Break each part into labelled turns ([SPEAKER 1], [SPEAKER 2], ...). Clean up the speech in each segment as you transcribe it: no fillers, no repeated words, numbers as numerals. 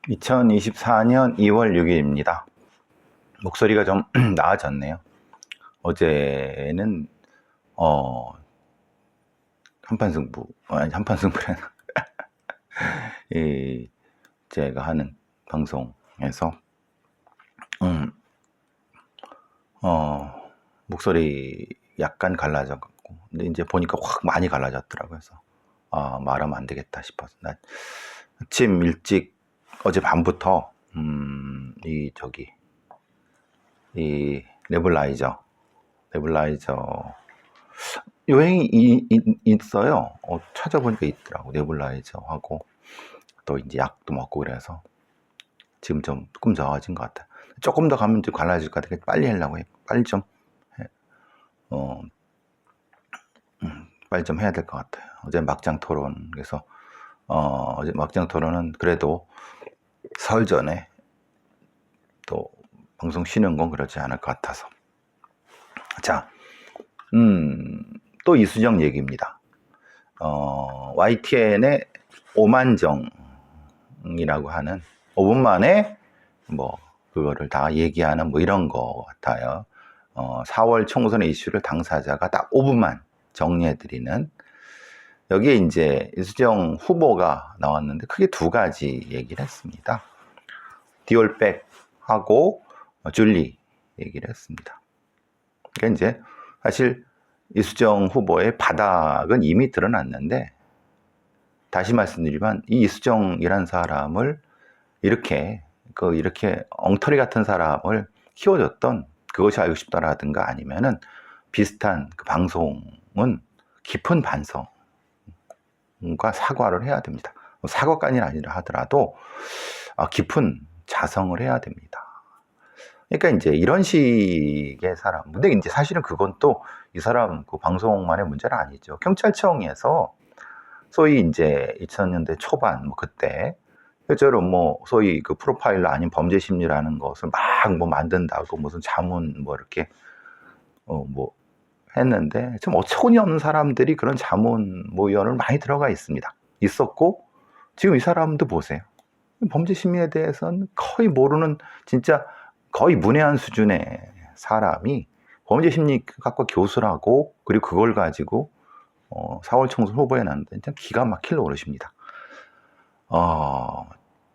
[SPEAKER 1] 2024년 2월 6일입니다. 목소리가 좀 나아졌네요. 어제는 한판승부, 아니 한판승부라나 이 제가 하는 방송에서 목소리 약간 갈라져갖고, 근데 이제 보니까 확 많이 갈라졌더라고요. 그래서 말하면 안 되겠다 싶어서 나 아침 일찍 어제 밤부터 이 네블라이저 요행이 있어요. 찾아보니까 있더라고. 네블라이저하고 또 이제 약도 먹고 그래서 지금 좀 조금 좋아진 것 같아요. 조금 더 가면 좀 갈라질 것 같아요. 빨리 하려고 해. 빨리 좀 해야 될 것 같아요. 어제 막장 토론, 그래서 어제 막장 토론은 그래도 설 전에 또 방송 쉬는 건 그렇지 않을 것 같아서. 자, 또 이수정 얘기입니다. YTN의 오만정이라고 하는 5분 만에 그거를 다 얘기하는 이런 거 같아요. 4월 총선의 이슈를 당사자가 딱 5분만 정리해드리는, 여기에 이제 이수정 후보가 나왔는데 크게 두 가지 얘기를 했습니다. 디올백하고 줄리 얘기를 했습니다. 그러니까 이제 사실 이수정 후보의 바닥은 이미 드러났는데, 다시 말씀드리면 이 이수정이라는 사람을 이렇게 엉터리 같은 사람을 키워줬던 그것이 알고 싶다라든가, 아니면은 비슷한 그 방송은 깊은 반성과 사과를 해야 됩니다. 사과까지는 아니라 하더라도 깊은 자성을 해야 됩니다. 그러니까 이제 이런 식의 사람. 근데 이제 사실은 그건 또 이 사람 그 방송만의 문제는 아니죠. 경찰청에서 소위 이제 2000년대 초반 그때 실제로 소위 그 프로파일러 아닌 범죄 심리라는 것을 막 만든다고 무슨 자문 이렇게 했는데, 참 어처구니 없는 사람들이 그런 자문 위원을 많이 들어가 있었고, 지금 이 사람도 보세요. 범죄 심리에 대해서는 거의 모르는, 진짜 거의 문외한 수준의 사람이 범죄 심리학과 교수라고, 그리고 그걸 가지고 4월 총선 후보에 났는데 참 기가 막힐 노릇입니다.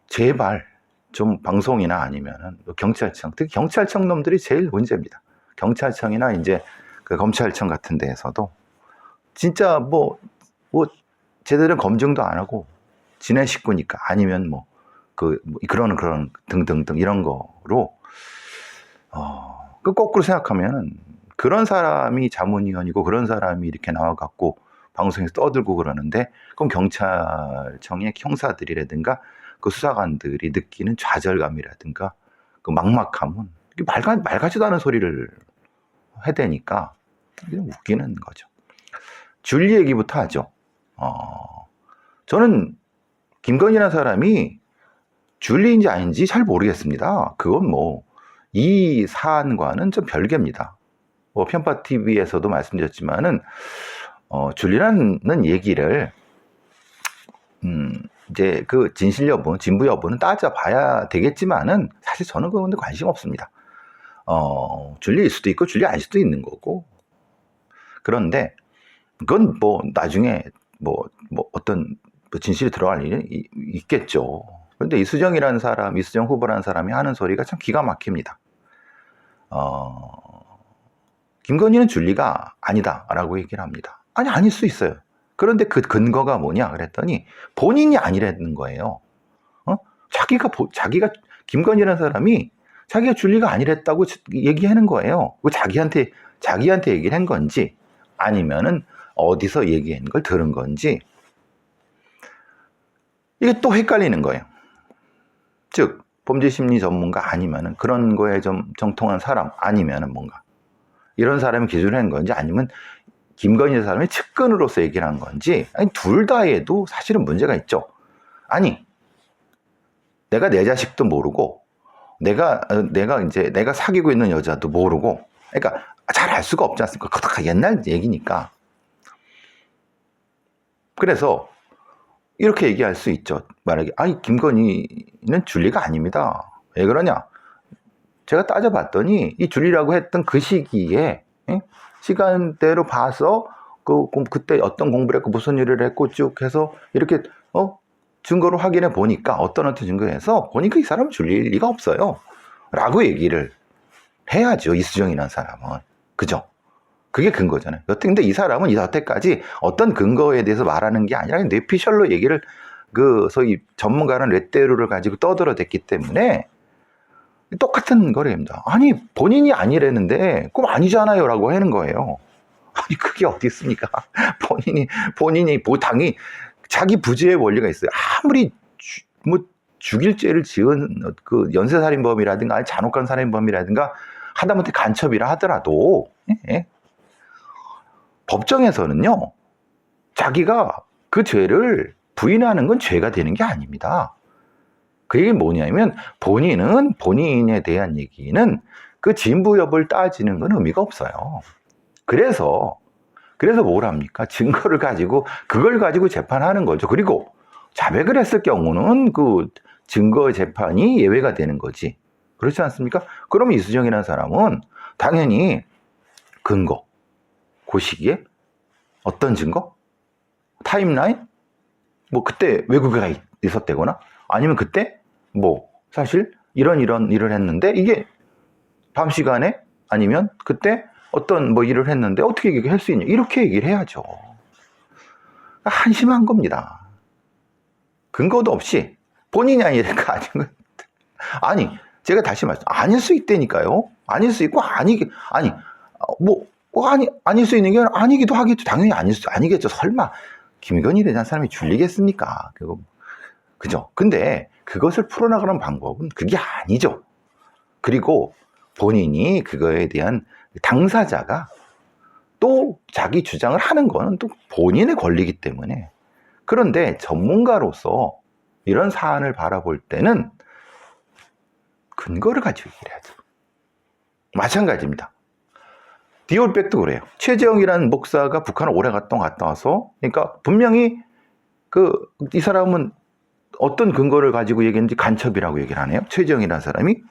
[SPEAKER 1] 제발 좀 방송이나 아니면은 경찰청, 특히 경찰청 놈들이 제일 문제입니다. 경찰청이나 이제 그 검찰청 같은 데에서도 진짜 제대로 검증도 안 하고 지네 식구니까, 아니면 그런 등등등 이런 거로 거꾸로 생각하면은 그런 사람이 자문위원이고 그런 사람이 이렇게 나와갖고 방송에서 떠들고 그러는데, 그럼 경찰청의 형사들이라든가 그 수사관들이 느끼는 좌절감이라든가 그 막막함은 말 같지도 않은 소리를 해대니까 그냥 웃기는 거죠. 줄리 얘기부터 하죠. 저는 김건희라는 사람이 줄리인지 아닌지 잘 모르겠습니다. 그건 이 사안과는 좀 별개입니다. 편파TV에서도 말씀드렸지만은, 줄리라는 얘기를, 이제 그 진실 여부, 진부 여부는 따져봐야 되겠지만은, 사실 저는 그런데 관심 없습니다. 줄리일 수도 있고, 줄리 아닐 수도 있는 거고. 그런데, 그건 나중에 어떤 진실이 들어갈 일이 있겠죠. 그런데 이수정 후보라는 사람이 하는 소리가 참 기가 막힙니다. 김건희는 줄리가 아니다라고 얘기를 합니다. 아닐 수 있어요. 그런데 그 근거가 뭐냐 그랬더니 본인이 아니라는 거예요. 자기가 김건희라는 사람이 자기가 줄리가 아니랬다고 얘기하는 거예요. 자기한테 얘기를 한 건지, 아니면은 어디서 얘기한 걸 들은 건지, 이게 또 헷갈리는 거예요. 즉 범죄심리 전문가 아니면은 그런 거에 좀 정통한 사람, 아니면은 뭔가 이런 사람이 기준을 한 건지, 아니면 김건희 사람이 측근으로서 얘기를 한 건지, 둘 다에도 사실은 문제가 있죠. 내가 내 자식도 모르고, 내가 사귀고 있는 여자도 모르고, 그러니까 잘 알 수가 없지 않습니까? 그거 다 옛날 얘기니까. 그래서 이렇게 얘기할 수 있죠. 만약에 아니 김건희는 줄리가 아닙니다. 왜 그러냐? 제가 따져봤더니 이 줄리라고 했던 그 시기에 시간대로 봐서 그때 어떤 공부를 했고 무슨 일을 했고 쭉 해서 이렇게 증거로 확인해 보니까 어떤 증거에서 보니까 이 사람은 줄릴 리가 없어요. 라고 얘기를 해야죠. 이수정이라는 사람은. 그죠? 그게 근거잖아요. 여튼 근데 이 사람은 여태까지 어떤 근거에 대해서 말하는 게 아니라 뇌피셜로 얘기를 소위 전문가는 뇌대로를 가지고 떠들어댔기 때문에 똑같은 거래입니다. 아니 본인이 아니라는데 그럼 아니잖아요 라고 하는 거예요. 아니 그게 어디 있습니까? 본인이 당이 자기 부재의 원리가 있어요. 아무리 죽일 죄를 지은 그 연쇄살인범이라든가 아니 잔혹한 살인범이라든가 하다못해 간첩이라 하더라도 법정에서는요 자기가 그 죄를 부인하는 건 죄가 되는 게 아닙니다. 그게 뭐냐면 본인은 본인에 대한 얘기는 그 진부 여부를 따지는 건 의미가 없어요. 그래서 뭘 합니까? 증거를 가지고 그걸 가지고 재판하는 거죠. 그리고 자백을 했을 경우는 그 증거 재판이 예외가 되는 거지. 그렇지 않습니까? 그럼 이수정이라는 사람은 당연히 근거, 그 시기에 어떤 증거? 타임라인? 뭐 그때 외국에 있었다거나 아니면 그때 뭐 사실 이런 일을 했는데 이게 밤 시간에 아니면 그때 어떤 뭐 일을 했는데 어떻게 얘기할 수 있냐 이렇게 얘기를 해야죠. 한심한 겁니다. 근거도 없이 본인이 아니니까 아니 제가 다시 말씀 아닐 수 있다니까요. 아닐 수 있고 아닐 수 있는 게 아니기도 하겠죠. 당연히 아니겠죠. 설마 김건희라는 사람이 줄리겠습니까? 그죠? 근데 그것을 풀어나가는 방법은 그게 아니죠. 그리고 본인이 그거에 대한 당사자가 또 자기 주장을 하는 거는 또 본인의 권리이기 때문에 그런데 전문가로서 이런 사안을 바라볼 때는 근거를 가지고 얘기를 해야죠. 마찬가지입니다. 디올백도 그래요. 최재형이라는 목사가 북한을 오래 갔다 와서 그러니까 분명히 이 사람은 어떤 근거를 가지고 얘기했는지 간첩이라고 얘기를 하네요. 최재형이라는 사람이.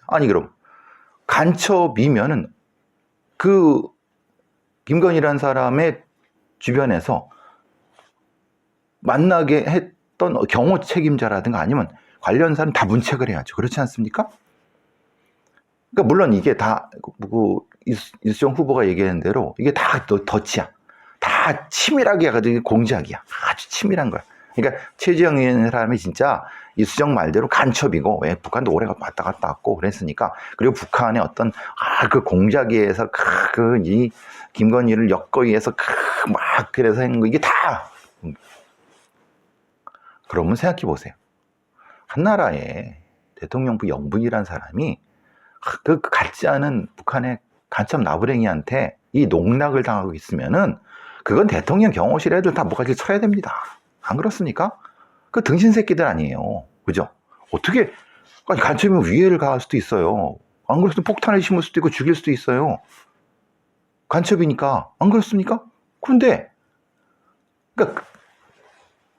[SPEAKER 1] 아니 그럼 간첩이면은 그 김건희라는 사람의 주변에서 만나게 했던 경호 책임자라든가 아니면 관련 사람 다 문책을 해야죠. 그렇지 않습니까? 그러니까 물론 이게 다 이수정 후보가 얘기하는 대로 이게 다 덫이야. 다 치밀하게 해가지고 공작이야. 아주 치밀한 거야. 그러니까 최재형이라는 사람이 진짜 이수정 말대로 간첩이고 왜 북한도 오래 왔다 갔다 왔고 그랬으니까 그리고 북한의 어떤 그 공작위에서 이 김건희를 엮기 위해서 막 그래서 하는 거 이게 다 그러면 생각해 보세요. 한나라에 대통령부 영부인이라는 사람이 그 같지 않은 북한의 간첩 나부랭이한테 이 농락을 당하고 있으면은 그건 대통령 경호실 애들 다 뭐가지 쳐야 됩니다. 안 그렇습니까? 그 등신 새끼들 아니에요. 그죠? 어떻게 간첩이면 위해를 가할 수도 있어요. 안 그렇으면 폭탄을 심을 수도 있고 죽일 수도 있어요. 간첩이니까. 안 그렇습니까? 그런데 그러니까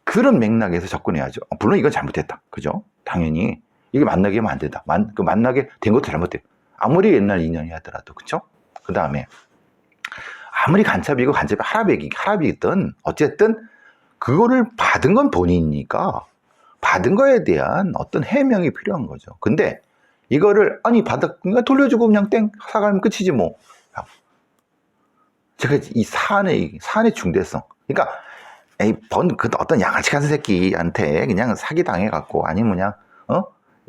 [SPEAKER 1] 그런 맥락에서 접근해야죠. 물론 이건 잘못했다. 그죠? 당연히 이게 만나게 하면 안 된다. 만나게 된 것도 잘못돼요. 아무리 옛날 인연이 하더라도. 그죠? 그 다음에 아무리 간첩이고 간첩이 하랍이든 어쨌든 그거를 받은 건 본인이니까 받은 거에 대한 어떤 해명이 필요한 거죠. 근데 이거를 받았으니까 돌려주고 그냥 땡 사가면 끝이지 뭐. 제가 이 사안의 중대성. 그러니까 어떤 양아치 같은 새끼한테 그냥 사기 당해갖고 아니면 그냥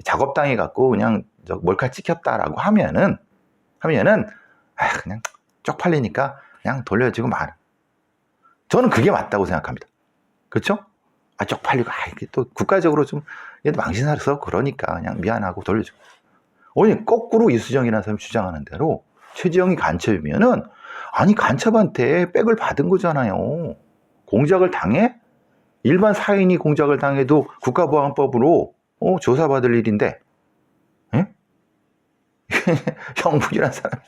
[SPEAKER 1] 작업 당해갖고 그냥 몰카 찍혔다라고 하면은 그냥 쪽팔리니까 그냥 돌려주고 말. 저는 그게 맞다고 생각합니다. 그렇죠? 쪽팔리고 이게 또 국가적으로 좀 얘도 망신살서 그러니까 그냥 미안하고 돌려주고. 아니 거꾸로 이수정이라는 사람이 주장하는 대로 최재형이 간첩이면은 간첩한테 백을 받은 거잖아요. 공작을 당해? 일반 사인이 공작을 당해도 국가보안법으로 조사받을 일인데 형부이라는 사람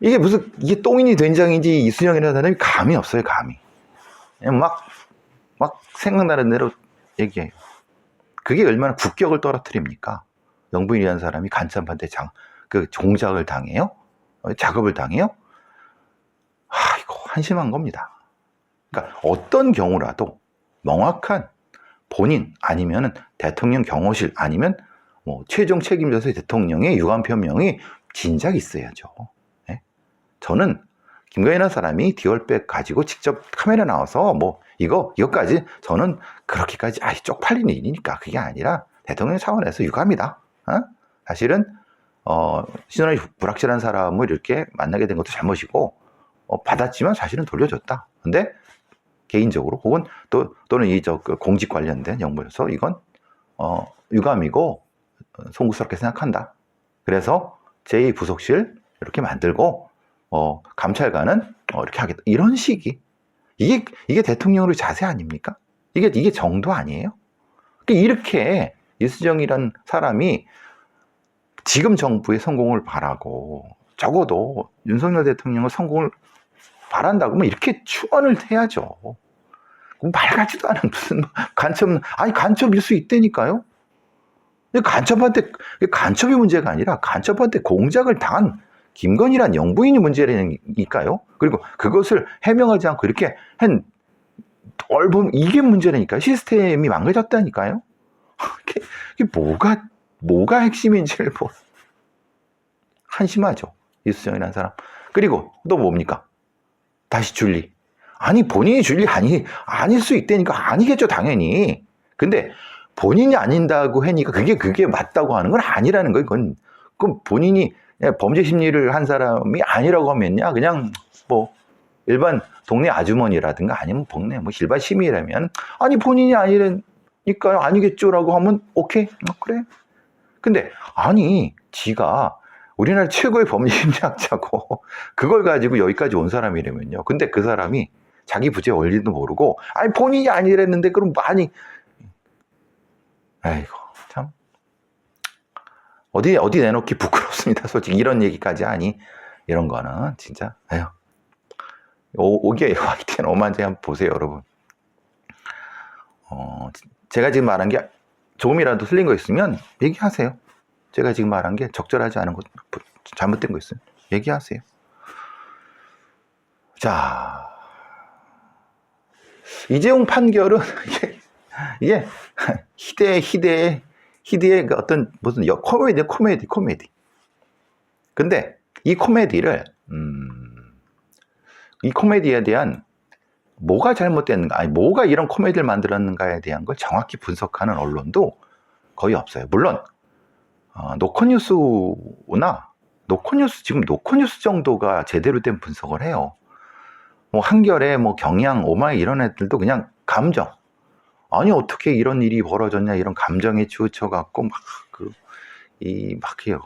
[SPEAKER 1] 이게 똥인지 된장인지 이수정이라는 사람이 감이 없어요. 감이.
[SPEAKER 2] 그냥 막 생각나는 대로 얘기해요. 그게 얼마나 국격을 떨어뜨립니까? 영부인이라는 사람이 간첩한테 그 종작을 당해요? 작업을 당해요? 이거 한심한 겁니다. 그러니까 어떤 경우라도 명확한 본인 아니면은 대통령 경호실 아니면 뭐 최종 책임자의 대통령의 유감 표명이 진작 있어야죠. 네? 저는 김건희라는 사람이 디올백 가지고 직접 카메라 나와서 뭐 이것까지 저는 그렇게까지 쪽팔리는 일이니까 그게 아니라 대통령 차원에서 유감이다. 사실은 신원이 불확실한 사람을 이렇게 만나게 된 것도 잘못이고 받았지만 사실은 돌려줬다. 근데 개인적으로 혹은 또는 그 공직 관련된 영부에서 이건 유감이고 송구스럽게 생각한다. 그래서 제2부속실 이렇게 만들고 감찰관은 이렇게 하겠다. 이런 식이 이게 대통령의 자세 아닙니까? 이게 정도 아니에요? 이렇게 이수정이란 사람이 지금 정부의 성공을 바라고 적어도 윤석열 대통령의 성공을 바란다고 이렇게 축원을 해야죠. 말 같지도 않은 무슨 간첩일 수 있다니까요. 간첩이 문제가 아니라 간첩한테 공작을 당한 김건희란 영부인이 문제라니까요. 그리고 그것을 해명하지 않고 이렇게 한 얼범 이게 문제라니까요. 시스템이 망가졌다니까요. 이게 뭐가 핵심인지를 한심하죠. 이수정이라는 사람. 그리고 또 뭡니까? 다시 줄리. 본인이 줄리 아닐 수 있다니까 아니겠죠, 당연히. 근데 본인이 아닌다고 하니까 그게 맞다고 하는 건 아니라는 거예요. 그건 본인이 범죄 심리를 한 사람이 아니라고 하면요, 그냥 일반 동네 아주머니라든가 아니면 동네 일반 시민이라면 본인이 아니라니까요, 아니겠죠라고 하면 오케이, 그래. 근데 지가 우리나라 최고의 범죄 심리학자고 그걸 가지고 여기까지 온 사람이라면요. 근데 그 사람이 자기 부재 원리도 모르고 본인이 아니랬는데 그럼 아이고 참 어디 내놓기 부끄럽습니다. 솔직히 이런 얘기까지 하니 이런 거는 진짜 오게 화이트는 오만지 한번 보세요, 여러분. 제가 지금 말한 게 조금이라도 틀린 거 있으면 얘기하세요. 제가 지금 말한 게 적절하지 않은 것, 잘못된 거 있으면 얘기하세요. 자, 이재용 판결은 이게 희대의 그 어떤 무슨 코미디. 근데 이 코미디를 이 코미디에 대한 뭐가 잘못됐는가, 뭐가 이런 코미디를 만들었는가에 대한 걸 정확히 분석하는 언론도 거의 없어요. 물론 지금 노컷뉴스 정도가 제대로 된 분석을 해요. 한겨레, 경향, 오마이 이런 애들도 그냥 감정. 어떻게 이런 일이 벌어졌냐, 이런 감정에 치우쳐갖고 해요.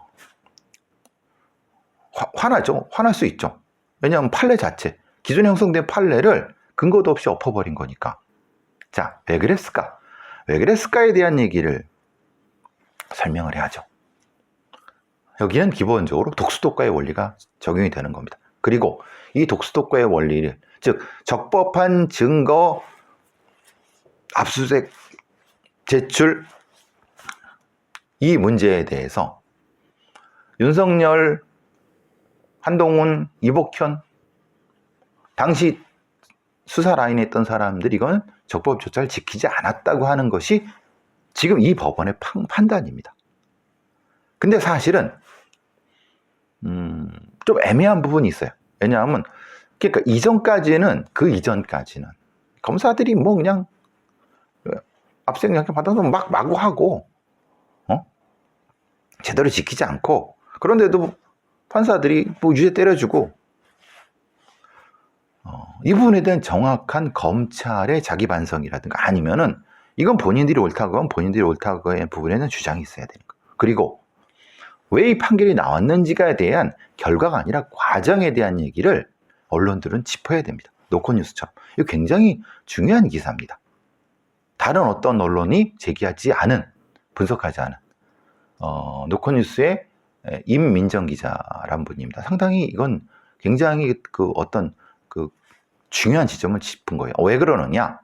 [SPEAKER 2] 화나죠? 화날 수 있죠. 왜냐하면 판례 자체, 기존에 형성된 판례를 근거도 없이 엎어버린 거니까. 자, 왜 그랬을까? 왜 그랬을까에 대한 얘기를 설명을 해야죠. 여기는 기본적으로 독수독과의 원리가 적용이 되는 겁니다. 그리고 이 독수독과의 원리를, 즉 적법한 증거 압수수색 제출 이 문제에 대해서 윤석열, 한동훈, 이복현 당시 수사 라인에 있던 사람들이 이건 적법 조차를 지키지 않았다고 하는 것이 지금 이 법원의 판단입니다. 근데 사실은 좀 애매한 부분이 있어요. 왜냐하면 그러니까 그 이전까지는 검사들이 그냥 압수수색 받아서 마구 하고 제대로 지키지 않고, 그런데도 판사들이 유죄 때려주고, 이 부분에 대한 정확한 검찰의 자기 반성이라든가 아니면은 이건 본인들이 옳다고 하면 본인들이 옳다고의 부분에는 주장이 있어야 되는 거예요. 그리고 왜 이 판결이 나왔는지에 대한 결과가 아니라 과정에 대한 얘기를 언론들은 짚어야 됩니다. 노컷뉴스처럼. 이거 굉장히 중요한 기사입니다. 다른 어떤 언론이 제기하지 않은, 분석하지 않은 노컷뉴스의 임민정 기자란 분입니다. 상당히 이건 굉장히
[SPEAKER 1] 중요한 지점을 짚은 거예요. 왜 그러느냐?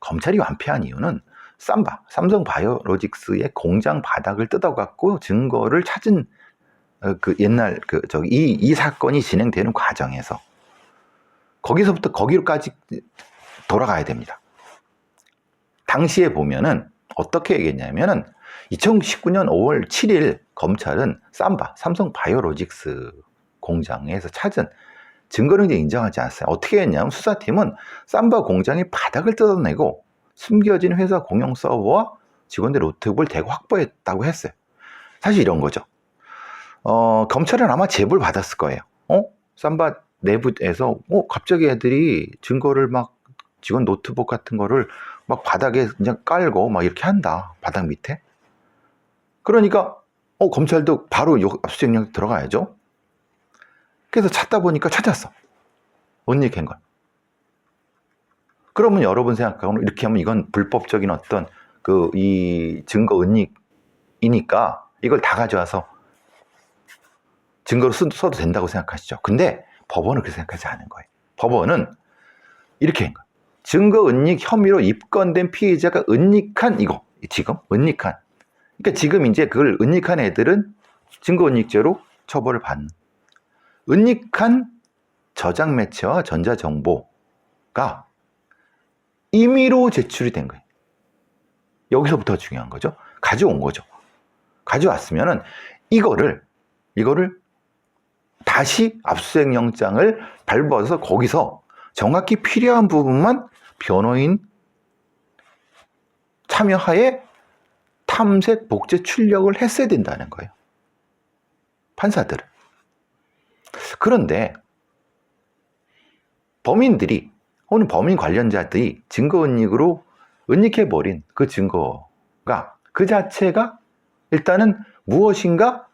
[SPEAKER 1] 검찰이 완패한 이유는 삼성바이오로직스의 공장 바닥을 뜯어갖고 증거를 찾은 그 옛날 이 사건이 진행되는 과정에서 거기서부터 거기로까지 돌아가야 됩니다. 당시에 보면은 어떻게 얘기했냐면은 2019년 5월 7일 검찰은 삼성바이오로직스 공장에서 찾은 증거를 이제 인정하지 않았어요. 어떻게 했냐면 수사팀은 삼바 공장의 바닥을 뜯어내고 숨겨진 회사 공용 서버와 직원들 노트북을 대거 확보했다고 했어요. 사실 이런 거죠. 검찰은 아마 제보를 받았을 거예요. 삼바 내부에서 갑자기 애들이 증거를 막 직원 노트북 같은 거를 막 바닥에 그냥 깔고 막 이렇게 한다. 바닥 밑에. 그러니까 검찰도 바로 압수수색령 들어가야죠. 그래서 찾다 보니까 찾았어. 은닉한 걸. 그러면 여러분 생각하면 이렇게 하면 이건 불법적인 어떤 이 증거 은닉이니까 이걸 다 가져와서 증거로 써도 된다고 생각하시죠. 근데 법원은 그렇게 생각하지 않은 거예요. 법원은 이렇게 한 거예요. 증거 은닉 혐의로 입건된 피해자가 은닉한 이거 지금 은닉한 그러니까 지금 이제 그걸 은닉한 애들은 증거 은닉죄로 처벌을 받는 은닉한 저장 매체와 전자정보가 임의로 제출이 된 거예요. 여기서부터 중요한 거죠. 가져온 거죠. 가져왔으면은 이거를 다시 압수수색 영장을 발부해서 거기서 정확히 필요한 부분만 변호인 참여하에 탐색, 복제, 출력을 했어야 된다는 거예요. 판사들은. 그런데 범인들이 혹은 범인 관련자들이 증거 은닉으로 은닉해버린 그 증거가 그 자체가 일단은 무엇인가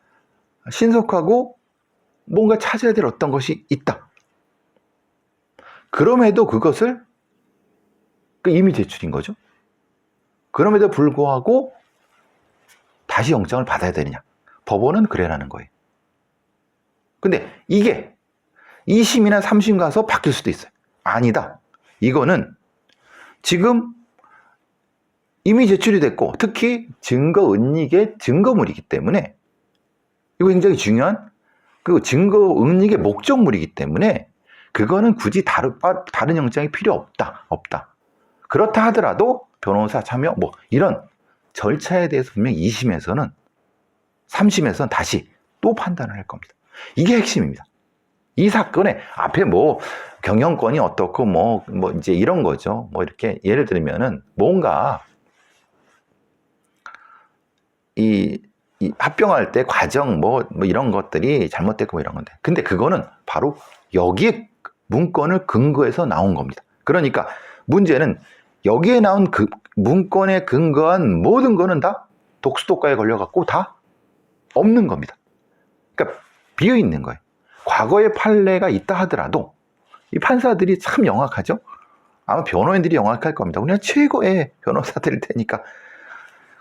[SPEAKER 1] 신속하고 뭔가 찾아야 될 어떤 것이 있다. 그럼에도 그것을 이미 제출인 거죠. 그럼에도 불구하고 다시 영장을 받아야 되느냐. 법원은 그래라는 거예요. 근데 이게 2심이나 3심 가서 바뀔 수도 있어요. 아니다. 이거는 지금 이미 제출이 됐고 특히 증거 은닉의 증거물이기 때문에 이거 굉장히 중요한 그 증거 은닉의 목적물이기 때문에 그거는 굳이 다른 영장이 필요 없다. 그렇다 하더라도 변호사 참여 뭐 이런 절차에 대해서 분명히 2심에서는 3심에서는 다시 또 판단을 할 겁니다. 이게 핵심입니다. 이 사건의 앞에 뭐 경영권이 어떻고 뭐 이제 이런 거죠. 뭐 이렇게 예를 들면은 뭔가 이 합병할 때 과정 뭐 이런 것들이 잘못됐고 뭐 이런 건데. 근데 그거는 바로 여기에 문건을 근거해서 나온 겁니다. 그러니까 문제는 여기에 나온 그 문건에 근거한 모든 거는 다 독수독가에 걸려갖고 다 없는 겁니다. 그러니까 비어 있는 거예요. 과거의 판례가 있다 하더라도 이 판사들이 참 영악하죠. 아마 변호인들이 영악할 겁니다. 우리가 최고의 변호사들일 테니까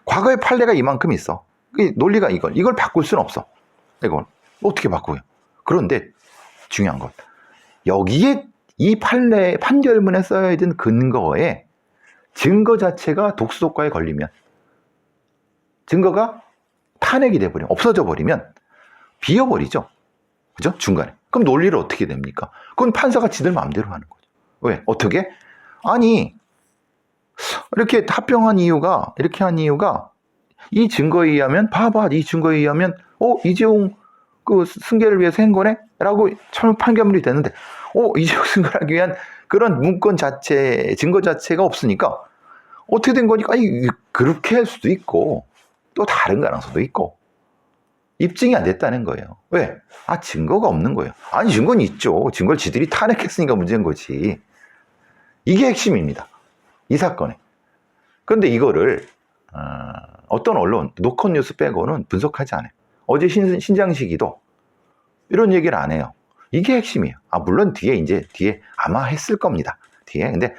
[SPEAKER 1] 과거의 판례가 이만큼 있어. 논리가 이걸 바꿀 수는 없어. 이걸 어떻게 바꾸요? 그런데 중요한 건 여기에 이 판결문에 써야 되는 근거에 증거 자체가 독수독가에 걸리면 증거가 탄핵이 돼버리면 없어져 버리면 비어버리죠. 그죠? 중간에. 그럼 논리를 어떻게 됩니까? 그건 판사가 지들 마음대로 하는 거죠. 왜? 어떻게? 아니 이렇게 합병한 이유가 이렇게 한 이유가 이 증거에 의하면 봐봐 이 증거에 의하면 이재용 그 승계를 위해서 한 거네? 라고 처음 판결문이 됐는데 이재용 승계를 하기 위한 그런 문건 자체 증거 자체가 없으니까 어떻게 된 거니까 그렇게 할 수도 있고 또 다른 가능성도 있고 입증이 안 됐다는 거예요. 왜? 증거가 없는 거예요. 아니 증거는 있죠. 증거를 지들이 탄핵했으니까 문제인 거지. 이게 핵심입니다. 이 사건에. 그런데 이거를 어떤 언론, 노컷뉴스 빼고는 분석하지 않아요. 어제 신장식이도 이런 얘기를 안 해요. 이게 핵심이에요. 물론 뒤에 아마 했을 겁니다. 뒤에. 근데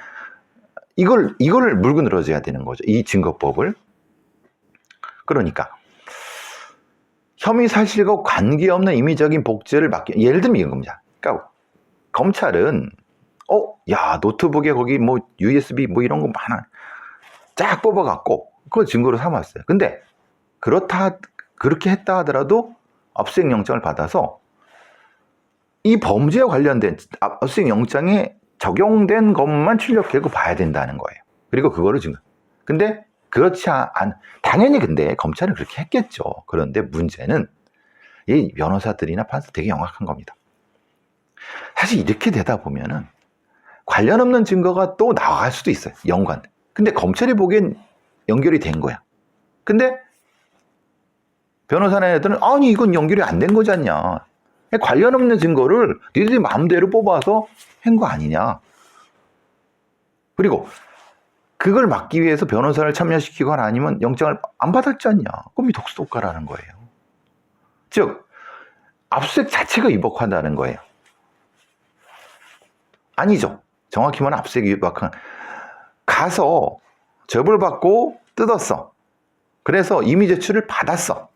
[SPEAKER 1] 이걸 물고 늘어져야 되는 거죠. 이 증거법을. 그러니까 혐의 사실과 관계없는 임의적인 복제를 예를 들면 이런 겁니다. 그러니까 검찰은
[SPEAKER 2] 야, 노트북에 거기 뭐 USB 뭐 이런 거 많아. 쫙 뽑아갖고 그걸 증거로 삼았어요. 근데 그렇게 했다 하더라도 압수수색 영장을 받아서 이 범죄에 관련된 압수수색 영장에 적용된 것만 출력하고 봐야 된다는 거예요. 그리고 그거를 증거. 근데 당연히 근데 검찰은 그렇게 했겠죠. 그런데 문제는 이 변호사들이나 판사 되게 영악한 겁니다. 사실 이렇게 되다 보면은 관련 없는 증거가 또 나갈 수도 있어요. 연관. 근데 검찰이 보기엔 연결이 된 거야. 근데 변호사나 애들은 아니 이건 연결이 안 된 거지 않냐. 관련 없는 증거를 니들이 마음대로 뽑아서 한 거 아니냐. 그리고 그걸 막기 위해서 변호사를 참여시키거나 아니면 영장을 안 받았지 않냐. 그럼 이 독수독가라는 거예요. 즉 압수수색 자체가 위법한다는 거예요. 아니죠. 정확히 말하면 압수수색 위법한 가서 접을 받고 뜯었어. 그래서 이미 제출을 받았어.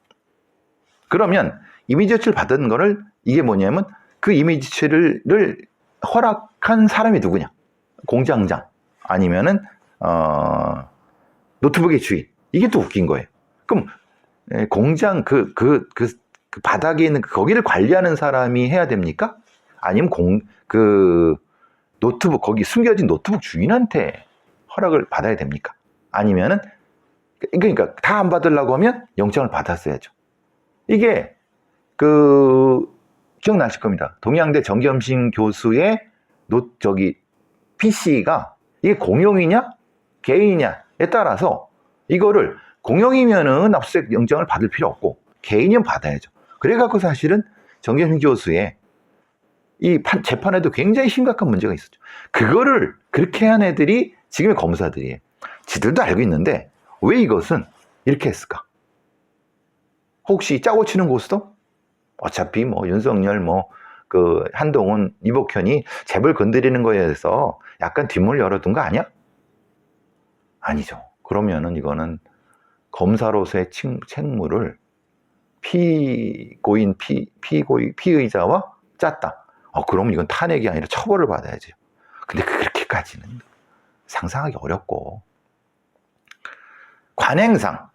[SPEAKER 2] 그러면 이미 제출 받은 거를 이게 뭐냐면 그 이미 제출을 허락한 사람이 누구냐? 공장장 아니면은 노트북의 주인. 이게 또 웃긴 거예요. 그럼 공장 그 바닥에 있는 거기를 관리하는 사람이 해야 됩니까? 아니면 노트북 거기 숨겨진 노트북 주인한테 허락을 받아야 됩니까? 아니면은 그러니까 다 안 받으려고 하면 영장을 받았어야죠. 이게 기억나실 겁니다. 동양대 정겸신 교수의 PC가 이게 공용이냐 개인이냐에 따라서 이거를 공용이면은 압수수색 영장을 받을 필요 없고 개인이면 받아야죠. 그래갖고 사실은 정겸신 교수의 이 재판에도 굉장히 심각한 문제가 있었죠. 그거를 그렇게 한 애들이 지금의 검사들이에요. 지들도 알고 있는데 왜 이것은 이렇게 했을까? 혹시 짜고 치는 고스톱? 어차피 뭐 윤석열 한동훈 이복현이 재벌 건드리는 거에 대해서 약간 뒷문을 열어둔 거 아니야? 아니죠. 그러면은 이거는 검사로서의 책무를 피의자와 짰다. 그럼 이건 탄핵이 아니라 처벌을 받아야죠. 근데 그렇게까지는 상상하기 어렵고 관행상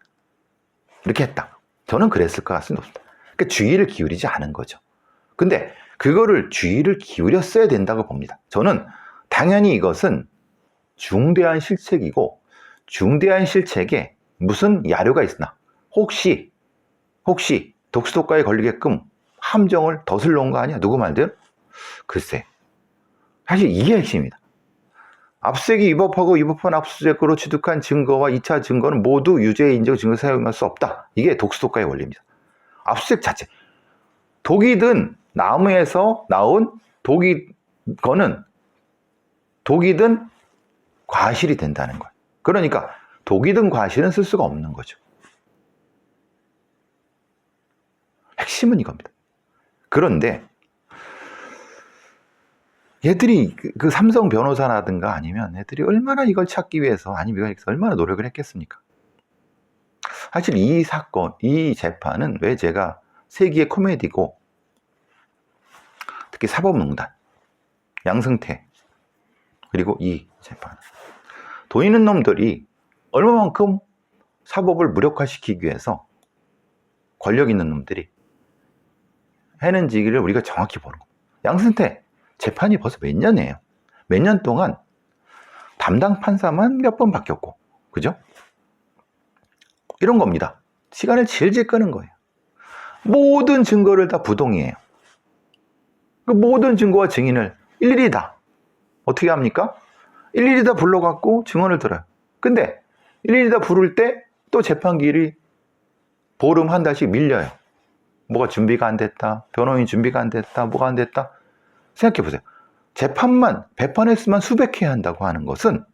[SPEAKER 2] 이렇게 했다. 저는 그랬을 것 같습니다. 그러니까 주의를 기울이지 않은 거죠. 근데 그거를 주의를 기울였어야 된다고 봅니다. 저는 당연히 이것은 중대한 실책이고 중대한 실책에 무슨 야료가 있으나 혹시 독수독가에 걸리게끔 함정을 덫을 놓은 거 아니야? 누구 말대로? 글쎄, 사실 이게 핵심입니다. 압수수색이 위법한 압수수색으로 취득한 증거와 2차 증거는 모두 유죄의 인정 증거 사용할 수 없다. 이게 독수독가의 원리입니다. 압수수색 자체. 독이든 나무에서 나온 독이든 과실이 된다는 거예요. 그러니까 독이든 과실은 쓸 수가 없는 거죠. 핵심은 이겁니다. 그런데 얘들이 그 삼성 변호사라든가 아니면 애들이 얼마나 이걸 찾기 위해서 아니면 얼마나 노력을 했겠습니까? 사실 이 사건, 이 재판은 왜 제가 세기의 코미디고 특히 사법농단, 양승태 그리고 이 재판 돈 있는 놈들이 얼마만큼 사법을 무력화시키기 위해서 권력 있는 놈들이 했는지를 우리가 정확히 보는 거예요. 양승태 재판이 벌써 몇 년이에요. 몇 년 동안 담당 판사만 몇 번 바뀌었고, 그죠? 이런 겁니다. 시간을 질질 끄는 거예요. 모든 증거를 다 부동이에요. 그 모든 증거와 증인을 일일이 다 어떻게 합니까? 일일이 다 불러갖고 증언을 들어요. 근데 일일이 다 부를 때 또 재판기일이 보름 한 달씩 밀려요. 뭐가 준비가 안 됐다. 변호인 준비가 안 됐다. 뭐가 안 됐다. 생각해 보세요. 재판만 100판 수백 회 한다고 하는 것은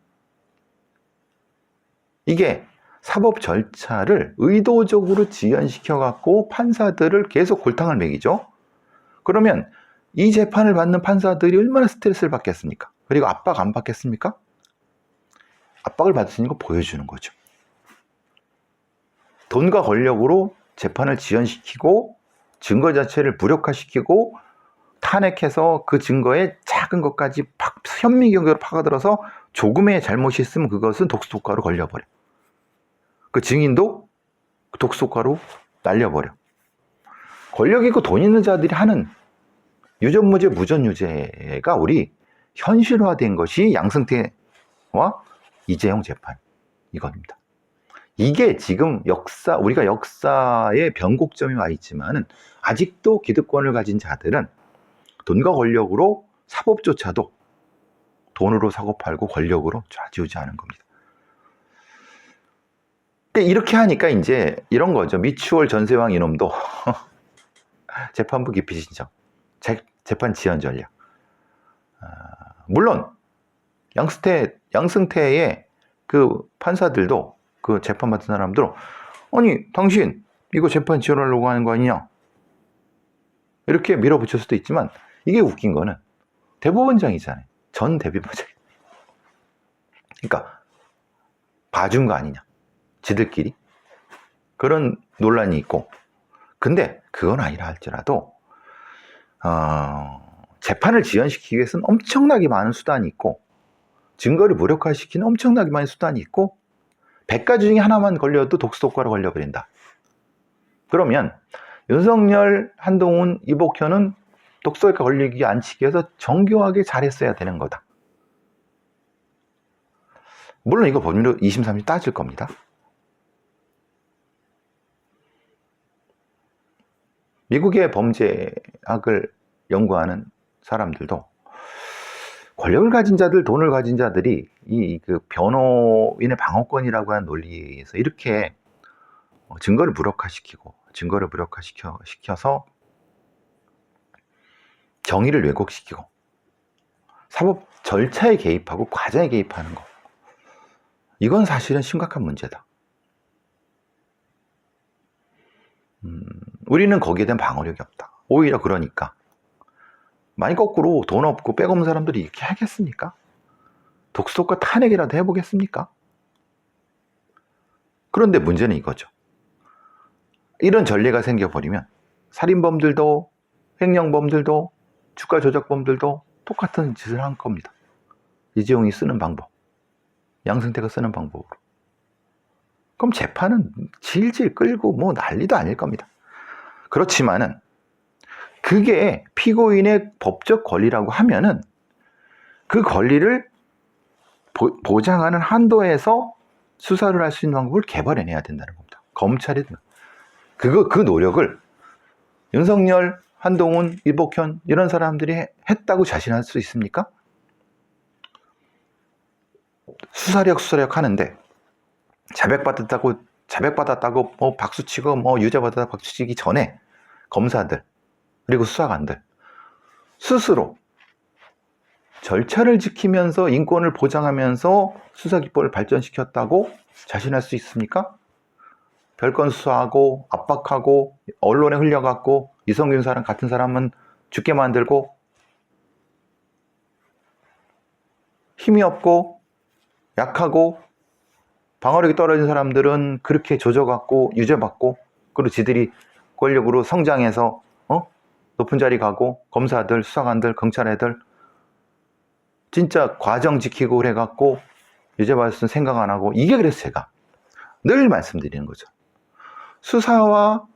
[SPEAKER 2] 이게 사법 절차를 의도적으로 지연시켜 갖고 판사들을 계속 골탕을 먹이죠. 그러면 이 재판을 받는 판사들이 얼마나 스트레스를 받겠습니까? 그리고 압박 안 받겠습니까? 압박을 받으니까 보여주는 거죠. 돈과 권력으로 재판을 지연시키고 증거 자체를 무력화시키고 탄핵해서 그 증거에 작은 것까지 현미경으로 파고들어서 조금의 잘못이 있으면 그것은 독소효과로 걸려버려. 그 증인도 독소효과로 날려버려. 권력 있고 돈 있는 자들이 하는 유전무죄, 무전유죄가 우리 현실화된 것이 양승태와 이재용 재판 이겁니다. 이게 지금 우리가 역사의 변곡점이 와 있지만은 아직도 기득권을 가진 자들은 돈과 권력으로 사법조차도 돈으로 사고 팔고 권력으로 좌지우지하는 겁니다. 이렇게 하니까 이제 이런 거죠. 미추홀 전세왕 이놈도 재판부 기피 신청, 재판 지연 전략. 물론 양승태의 그 판사들도 그 재판 받은 사람들은 아니 당신 이거 재판 지연하려고 하는 거 아니냐 이렇게 밀어붙일 수도 있지만 이게 웃긴 거는 대법원장이잖아요. 전 대법원장. 그러니까 봐준 거 아니냐. 지들끼리 그런 논란이 있고 근데 그건 아니라 할지라도 재판을 지연시키기 위해서는 엄청나게 많은 수단이 있고 증거를 무력화시키는 엄청나게 많은 수단이 있고 100가지 중에 하나만 걸려도 독소효과로 걸려버린다. 그러면 윤석열, 한동훈, 이복현은 독소효과 걸리기 않치기 위해서 정교하게 잘했어야 되는 거다. 물론 이거 법률로 2심, 3심 따질 겁니다. 미국의 범죄학을 연구하는 사람들도 권력을 가진 자들, 돈을 가진 자들이 그 변호인의 방어권이라고 하는 논리에 의해서 이렇게 증거를 무력화시켜서 정의를 왜곡시키고 사법 절차에 개입하고 과정에 개입하는 거. 이건 사실은 심각한 문제다. 우리는 거기에 대한 방어력이 없다. 오히려 그러니까 만약 거꾸로 돈 없고 백 없는 사람들이 이렇게 하겠습니까? 독소효과 탄핵이라도 해보겠습니까? 그런데 문제는 이거죠. 이런 전례가 생겨버리면 살인범들도 횡령범들도 주가 조작범들도 똑같은 짓을 한 겁니다. 이재용이 쓰는 방법, 양승태가 쓰는 방법으로. 그럼 재판은 질질 끌고 뭐 난리도 아닐 겁니다. 그렇지만은 그게 피고인의 법적 권리라고 하면은 그 권리를 보장하는 한도에서 수사를 할 수 있는 방법을 개발해내야 된다는 겁니다. 검찰이 그 노력을 윤석열, 한동훈, 이복현 이런 사람들이 했다고 자신할 수 있습니까? 수사력 하는데 자백받았다고 뭐 박수치고 뭐 유죄받았다고 박수치기 전에 검사들 그리고 수사관들 스스로 절차를 지키면서 인권을 보장하면서 수사 기법을 발전시켰다고 자신할 수 있습니까? 별건 수사하고 압박하고 언론에 흘려갖고 이성균 사람 같은 사람은 죽게 만들고 힘이 없고 약하고 방어력이 떨어진 사람들은 그렇게 조져갖고 유죄받고 그리고 지들이 권력으로 성장해서 높은 자리 가고 검사들, 수사관들, 경찰 애들 진짜 과정 지키고 그래갖고 유죄받았으면 생각 안 하고 이게 그래서 제가 늘 말씀드리는 거죠. 수사와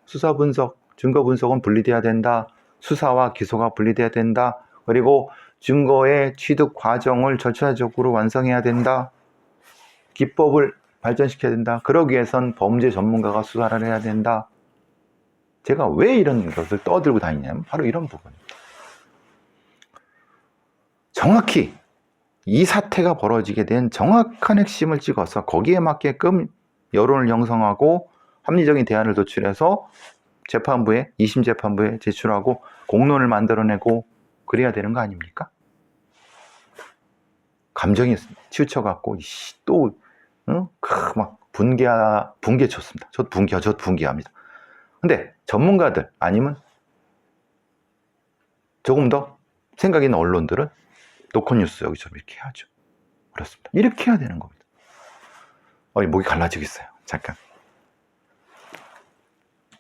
[SPEAKER 2] 수사 분석, 증거 분석은 분리돼야 된다. 수사와 기소가 분리돼야 된다. 그리고 증거의 취득 과정을 절차적으로 완성해야 된다. 기법을 발전시켜야 된다. 그러기 위해선 범죄 전문가가 수사를 해야 된다. 제가 왜 이런 것을 떠들고 다니냐면 바로 이런 부분입니다. 정확히 이 사태가 벌어지게 된 정확한 핵심을 찍어서 거기에 맞게끔 여론을 형성하고 합리적인 대안을 도출해서 재판부에 2심 재판부에 제출하고 공론을 만들어내고 그래야 되는 거 아닙니까? 감정이 치우쳐갖고 또 막 분개 쳤습니다. 저도 분개합니다. 근데 전문가들 아니면 조금 더 생각 있는 언론들은 노컷뉴스 여기 좀 이렇게 해야죠. 그렇습니다. 이렇게 해야 되는 겁니다. 목이 갈라지고 있어요. 잠깐.